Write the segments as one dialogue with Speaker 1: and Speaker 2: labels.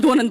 Speaker 1: 2-10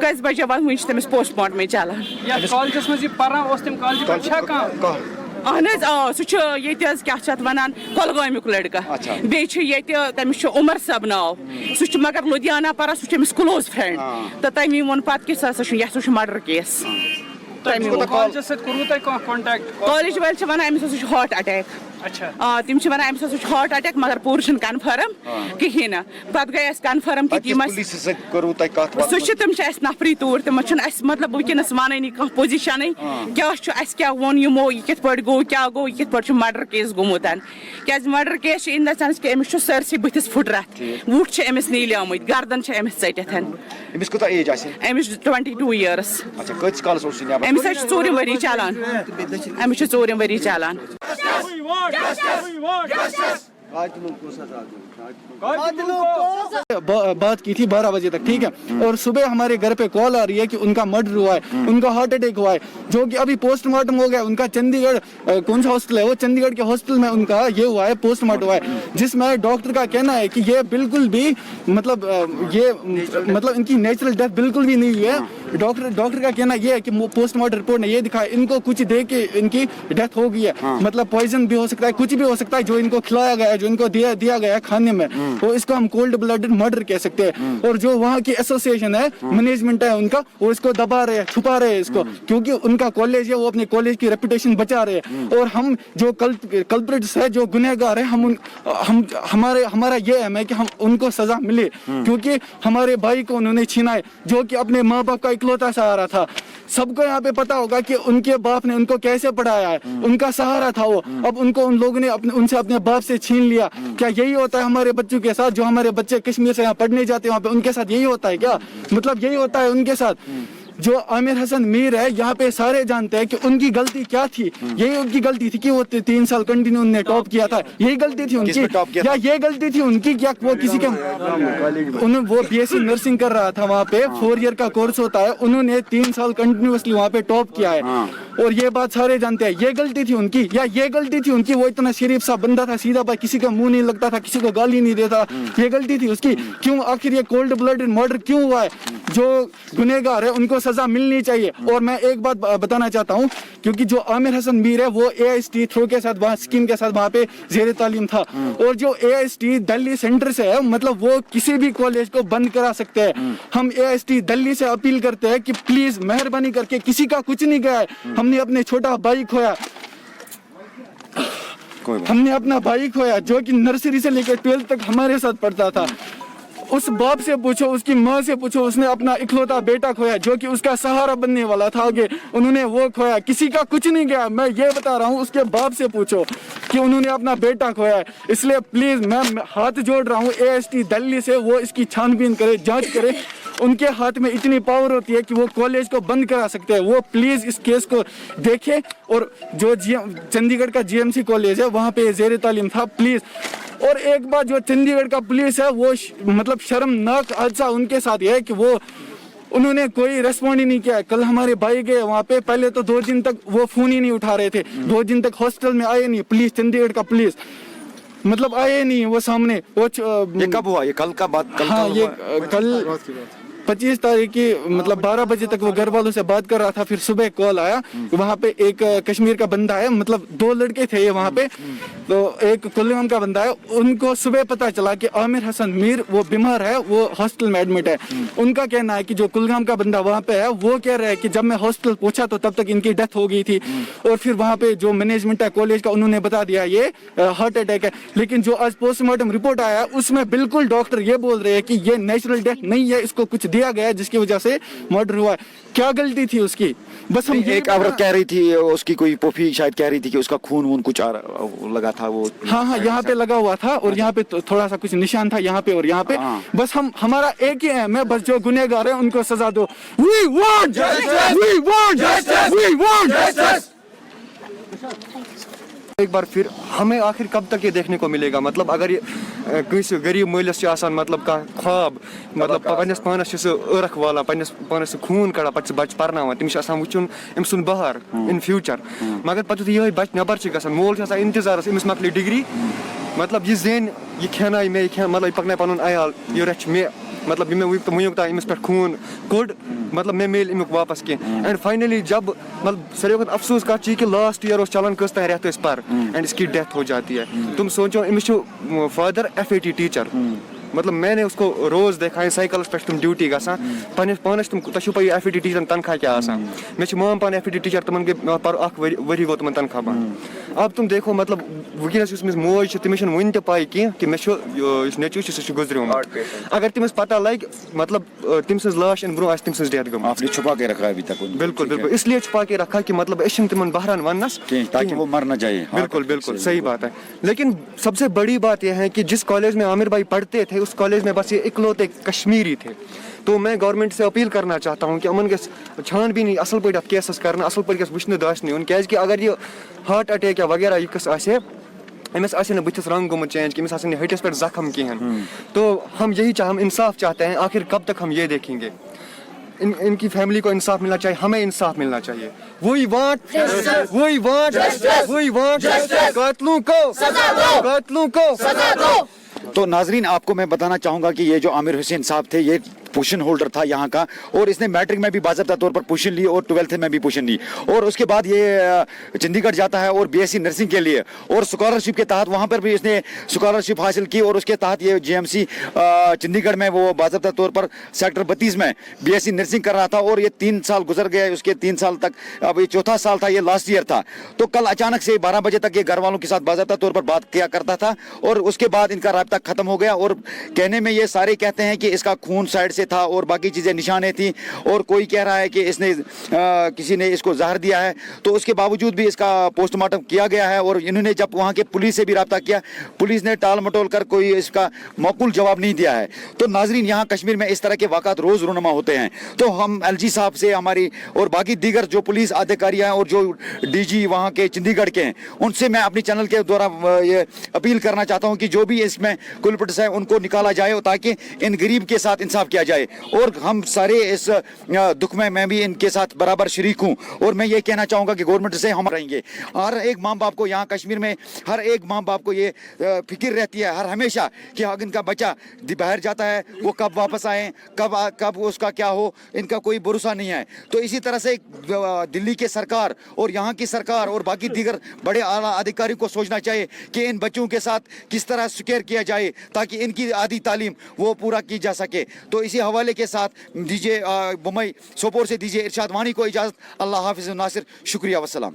Speaker 1: کٔژِ بَجے واتہِ وٕنہِ چھِ تٔمِس پوسٹ مارٹمٕے چلان.
Speaker 2: یَتھ کالجَس منٛز یہِ پَران اوس تَمہِ کالجہِ پٮ۪ٹھ چھا کانٛہہ
Speaker 1: اہن حظ آ سُہ چھُ ییٚتہِ حظ کیٛاہ چھِ اَتھ وَنان کۄلگامیُک لٔڑکہٕ بیٚیہِ چھُ ییٚتہِ تٔمِس چھُ عمر صٲب ناو سُہ چھُ مگر لُدھیانہ پَران سُہ چھُ أمِس کٕلوز فرٛٮ۪نٛڈ تہٕ تَمی ووٚن پَتہٕ کہِ سُہ ہسا چھُ یَتھ سُہ چھُ مَرڈَر کیس.
Speaker 2: کالجَس سۭتۍ کوٚروٕ تۄہہِ کانٛہہ کانٹیکٹ؟
Speaker 1: کالج وٲلۍ چھِ وَنان أمِس ہسا چھُ ہاٹ اَٹیک. آ تِم چھِ وَنان أمِس ہسا چھُ ہاٹ اَٹیک مگر پوٗرٕ چھُنہٕ کَنفٲرٕم کِہیٖنۍ نہٕ پَتہٕ گٔے اَسہِ کَنفٲرٕم کہِ یِم سُہ چھِ تِم چھِ اَسہِ نفری طور تِمن چھُنہٕ اَسہِ مطلب وٕنکیٚنَس وَنٲنی کانٛہہ پوزِشَنٕے کیٛاہ چھُ اَسہِ کیٛاہ ووٚن یِمو یہِ کِتھ پٲٹھۍ گوٚو کیٛاہ گوٚو یہِ کِتھ پٲٹھۍ چھُ مَرڈَر کیس گوٚمُت کیٛازِ مَرڈَر کیس چھِ اِن دَ سٮ۪نٕس کہِ أمِس چھُ سٲرسٕے بٕتھِس پھٕٹرَتھ وُٹھ چھِ أمِس نیٖلیمٕتۍ گردن چھِ أمِس ژٔٹِتھ. أمِس چھُ 22 years. أمِس حظ چھُ 4 ؤری چلان أمِس چھُ 4 ؤری چلان.
Speaker 3: بات کی تھی 12 بجے تک ٹھیک ہے اور صبح ہمارے گھر پہ کال آ رہی ہے کہ ان کا مرڈر ہوا ہے ان کا ہارٹ اٹیک ہوا ہے جو کہ ابھی پوسٹ مارٹم ہو گیا ان کا چندی گڑھ کون سا ہاسپٹل ہے وہ چندی گڑھ کے ہاسپٹل میں ان کا یہ ہوا ہے پوسٹ مارٹم ہوا ہے جس میں ڈاکٹر کا کہنا ہے کہ یہ بالکل بھی مطلب ان کی نیچرل ڈیتھ بالکل بھی نہیں ہوئی ہے. ڈاکٹر کا کہنا یہ ہے کہ پوسٹ مارٹم رپورٹ نے یہ دکھایا ان کو کچھ دے کے ان کی ڈیتھ ہو گئی ہے مطلب پوائزن بھی ہو سکتا ہے کچھ بھی ہو سکتا ہے جو ان کو کھلایا گیا ہے جو ان کو دیا گیا ہے کھانے میں وہ اس کو ہم کولڈ بلڈڈ مرڈر کہہ سکتے ہیں. اور جو وہاں کی ایسوسیشن ہے مینجمنٹ ہے ان کا وہ اس کو دبا رہے ہیں چھپا رہے ہیں اس کو کیونکہ ان کا کالج ہے وہ اپنے کالج کی ریپوٹیشن بچا رہے ہیں. اور ہم جو کلپریٹس ہے جو گنہگار ہیں ہمارا یہ ایم ہے کہ ہم ان کو سزا ملے کیونکہ ہمارے بھائی کو انہوں نے چھینا ہے جو کہ اپنے ماں باپ کا اکلوتا سہارا تھا. سب کو یہاں پہ پتا ہوگا کہ ان کے باپ نے ان کو کیسے پڑھایا ہے ان کا سہارا تھا وہ اب ان کو ان لوگوں نے ان سے اپنے باپ سے چھین لیا. کیا یہی ہوتا ہے ہمارے بچوں کے ساتھ جو ہمارے بچے کشمیر سے یہاں پڑھنے جاتے ہیں وہاں پہ ان کے ساتھ یہی ہوتا ہے کیا مطلب یہی ہوتا ہے ان کے ساتھ. جو عامر حسن میر ہے یہاں پہ سارے جانتے ہیں کہ ان کی غلطی کیا تھی یہی ان کی غلطی تھی کہ وہ 3 سال کنٹینیو ان نے ٹاپ کیا تھا یہی غلطی تھی ان کی یا یہ غلطی تھی ان کی کیا وہ کسی کے وہ BSc نرسنگ کر رہا تھا وہاں پہ 4 ایئر کا کورس ہوتا ہے انہوں نے 3 سال کنٹینیوسلی وہاں پہ ٹاپ کیا ہے اور یہ بات سارے جانتے ہیں. یہ غلطی تھی ان کی یا یہ غلطی تھی ان کی وہ اتنا شریف سا بندہ تھا سیدھا بھائی کسی کا منہ نہیں لگتا تھا کسی کو گالی نہیں دیتا یہ غلطی تھی اس کی کیوں آخر یہ کولڈ بلڈڈ مرڈر کیوں ہوا ہے. جو گنہگار ہے ان کو سزا ملنی چاہیے. اور میں ایک بات بتانا چاہتا ہوں کیونکہ جو عامر حسن میر ہے وہ AIST تھرو کے ساتھ وہاں اسکیم کے ساتھ وہاں پہ زیر تعلیم تھا اور جو AIST دلی سینٹر سے ہے مطلب وہ کسی بھی کالج کو بند کرا سکتے ہیں. ہم AIST دلی سے اپیل کرتے ہیں کہ پلیز مہربانی کر کے کسی کا کچھ نہیں گیا ہے. ہم نے اپنے چھوٹا بھائی کھویا جو کہ نرسری سے لے کے 12 تک ہمارے ساتھ پڑھتا تھا. اس باپ سے پوچھو اس کی ماں سے پوچھو اس نے اپنا اکلوتا بیٹا کھویا جو کہ اس کا سہارا بننے والا تھا آگے انہوں نے وہ کھویا کسی کا کچھ نہیں گیا. میں یہ بتا رہا ہوں اس کے باپ سے پوچھو کہ انہوں نے اپنا بیٹا کھویا ہے. اس لیے پلیز میں ہاتھ جوڑ رہا ہوں AIST دلی سے وہ اس کی چھان بین کرے جانچ کرے. ان کے ہاتھ میں اتنی پاور ہوتی ہے کہ وہ کالج کو بند کرا سکتے ہیں. وہ پلیز اس کیس کو دیکھے اور جو چندی گڑھ کا GMC کالج ہے وہاں پہ زیر تعلیم تھا پلیز. اور ایک بات جو چندی گڑھ کا پولیس ہے وہ مطلب شرمناک حادثہ ان کے ساتھ یہ ہے کہ وہ انہوں نے کوئی ریسپونڈ ہی نہیں کیا. کل ہمارے بھائی گئے وہاں پہ پہلے تو 2 دن تک وہ فون ہی نہیں اٹھا رہے تھے 2 دن تک ہاسپٹل میں آئے نہیں. پولیس چندی گڑھ کا پولیس مطلب آئے نہیں وہ سامنے.
Speaker 4: یہ کب ہوا یہ کل کا بات؟
Speaker 3: ہاں یہ کل 25 تاریخ کی مطلب 12 بجے تک وہ گھر والوں سے بات کر رہا تھا. پھر صبح کال آیا وہاں پہ ایک کشمیر کا بندہ ہے مطلب 2 لڑکے تھے یہ وہاں پہ تو ایک کلگام کا بندہ ہے. ان کو صبح پتا چلا کہ عامر حسن میر وہ بیمار ہے وہ ہاسپٹل میں ایڈمٹ ہے. ان کا کہنا ہے کہ جو کلگام کا بندہ وہاں پہ ہے وہ کہہ رہا ہے کہ جب میں ہاسپٹل پہنچا تو تب تک ان کی ڈیتھ ہو گئی تھی. اور پھر وہاں پہ جو مینجمنٹ ہے کالج کا انہوں نے بتا دیا یہ ہارٹ اٹیک ہے. لیکن جو آج پوسٹ مارٹم رپورٹ آیا اس میں بالکل ڈاکٹر یہ بول رہے ہیں کہ یہ نیچرل ڈیتھ نہیں ہے اس کو کچھ دیا گیا جس کی وجہ سے مرڈر ہوا ہے. کیا غلطی تھی اس کی؟ بس ہم
Speaker 4: ایک عورت کہہ رہی تھی اس کی کوئی پوپھی شاید کہہ رہی تھی کہ اس کا خون کچھ لگا تھا وہ
Speaker 3: ہاں یہاں پہ لگا ہوا تھا اور یہاں پہ تھوڑا سا کچھ نشان تھا یہاں پہ اور یہاں پہ. بس ہمارا ایک ہی ایم ہے بس جو گنہگار ہیں ان کو سزا دو. We want justice! We want justice! We want justice!
Speaker 5: ایک بار پھر ہمیں آخر کب تک یہ دیکھنے کو ملے گا مطلب اگر یہ کسی غریب مٲلِس چھِ آسان مطلب کانٛہہ خواب مطلب پنٛنِس پانَس چھِ سُہ ٲرَکھ والان پنٛنِس پانَس سُہ خوٗن کَڑان پَتہٕ چھِ بَچہِ پَرناوان تٔمِس چھِ آسان وٕچھُن أمۍ سُنٛد بہار اِن فیوٗچر مگر پَتہٕ یُتھُے یِہوٚے بَچہِ نٮ۪بر چھِ گژھان مول چھِ آسان اِنتظارَس أمِس مۄکلہِ ڈِگری
Speaker 6: مطلب یہ زین یہ کھینائی مے یہ مطلب یہ پکنائی پنن عیال یہ رچ مے مطلب یہ مے ونیُک تام امس پہ خون کوڑ مطلب مے میل امیُک واپس کی اینڈ فائنلی جب مطلب ساروی کھۄتہٕ افسوس کتھ چھ کہ لاسٹ ایئر چلان کٔژ تام رٮ۪تھ ٲسۍ پر اینڈ اس کی ڈیتھ ہو جاتی ہے. تم سوچو امس چھُ فادر FAT ٹیچر مطلب میں نے اس کو روز دیکھا سائیکلس پہ تم ڈیوٹی گژھان پنس پانس تم تھی پہ FAT ٹیچرن تنخواہ کیا آسان مے مام پان FAT ٹیچر تمن گئی پر اخ ؤری گو تمن تنخواہ بند. اب تم دیکھو مطلب ونکس اس مز موج تمس ون تہ پاے کی کہ مے نیچو سہ گزریومت اگر تمس پتہ لگ مطلب تم سز لاش ان برو آس تم سز ڈیتھ گٔمٕژ.
Speaker 4: آپ نے چھپا کے رکھا ابھی تک.
Speaker 6: بالکل بالکل اس لیے چھپا کے رکھا کہ مطلب اس تمن بہران وننس
Speaker 4: تاکہ وہ مر نہ جائے.
Speaker 6: بالکل بالکل صحیح بات ہے. لیکن سب سے بڑی بات یہ ہے کہ جس کالج میں عامر بھائی پڑھتے تھے اس کالج میں بس یہ اکلوتے کشمیری تھے. تو میں گورنمنٹ سے اپیل کرنا چاہتا ہوں کہ امن گژھِ چھان بینی اصل پٲٹھۍ اتھ کیسس کرنا اصل پٲٹھۍ گژھِ وٕچھنہٕ داسنہٕ یُن کیازِ اگر یہ ہارٹ اٹیک یا وغیرہ یہ قصہٕ آسہِ أمس آسہِ نہٕ بٕتھِس رنٛگ گوٚمُت چینج کہ أمس آسہِ نہٕ ہٹِس پٮ۪ٹھ زخم کِہیٖنۍ. تو ہم یہی ہم انصاف چاہتے ہیں. آخر کب تک ہم یہ دیکھیں گے. ان کی فیملی کو انصاف ملنا چاہیے ہمیں انصاف ملنا چاہیے. وہی وانٹ قاتلوں کو
Speaker 4: تو ناظرین آپ کو میں بتانا چاہوں گا کہ یہ جو عامر حسین صاحب تھے یہ پوزیشن ہولڈر تھا یہاں کا اور اس نے میٹرک میں بھی باضابطہ طور پر پوزیشن لی اور 12th میں بھی پوزیشن لی اور اس کے بعد یہ چندی گڑھ جاتا ہے اور BSc نرسنگ کے لیے اور اسکالرشپ کے تحت وہاں پر بھی اس نے اسکالرشپ حاصل کی اور اس کے تحت یہ GMC چندی گڑھ میں وہ باضابطہ طور پر سیکٹر 32 میں BSc نرسنگ کر رہا تھا اور یہ 3 سال گزر گئے اس کے 3 سال تک. اب یہ چوتھا سال تھا یہ لاسٹ ایئر تھا. تو کل اچانک سے 12 بجے تک یہ گھر والوں کے ساتھ باضابطہ طور پر بات کیا کرتا تھا اور اس کے بعد ان کا رابطہ ختم ہو گیا اور کہنے میں یہ سارے کہتے ہیں کہ اس کا خون سائڈ سے تھا اور باقی چیزیں نشانے تھیں اور کوئی کہہ رہا ہے کہ اس نے کسی نے اس کو زہر دیا ہے. تو اس کے باوجود بھی اس کا پوسٹ مارٹم کیا گیا ہے اور انہوں نے جب وہاں کے پولیس سے بھی رابطہ کیا پولیس نے ٹال مٹول کر کوئی اس کا معقول جواب نہیں دیا ہے. تو ناظرین یہاں کشمیر میں اس طرح کے واقعات روز رونما ہوتے ہیں. تو ہم LG صاحب سے ہماری اور باقی دیگر جو پولیس ادھیکاریاں ہیں اور جو DG وہاں کے چندی گڑھ کے ہیں ان سے میں اپنی چینل کے دوارا یہ اپیل کرنا چاہتا ہوں کہ جو بھی اس میں کلپٹس ہیں ان کو نکالا جائے تاکہ ان غریب کے ساتھ انصاف کیا جائے. اور ہم سارے اس دکھ میں بھی ان کے ساتھ برابر شریک ہوں اور میں یہ کہنا چاہوں گا کہ گورنمنٹ سے ہم رہیں گے. ہر ایک ماں باپ کو یہاں کشمیر میں ہر ایک ماں باپ کو یہ فکر رہتی ہے ہر ہمیشہ کہ ان کا بچہ باہر جاتا ہے وہ کب واپس آئیں کب اس کا کیا ہو ان کا کوئی بھروسہ نہیں ہے. تو اسی طرح سے دلی کے سرکار اور یہاں کی سرکار اور باقی دیگر بڑے اعلیٰ ادھیکاری کو سوچنا چاہیے کہ ان بچوں کے ساتھ کس طرح سکیئر کیا جائے تاکہ ان کی آدھی تعلیم وہ پورا کی جا سکے. تو اسی حوالے کے ساتھ دیجیے بمئی سوپور سے دیجیے ارشاد وانی کو اجازت. اللہ حافظ ناصر. شکریہ والسلام.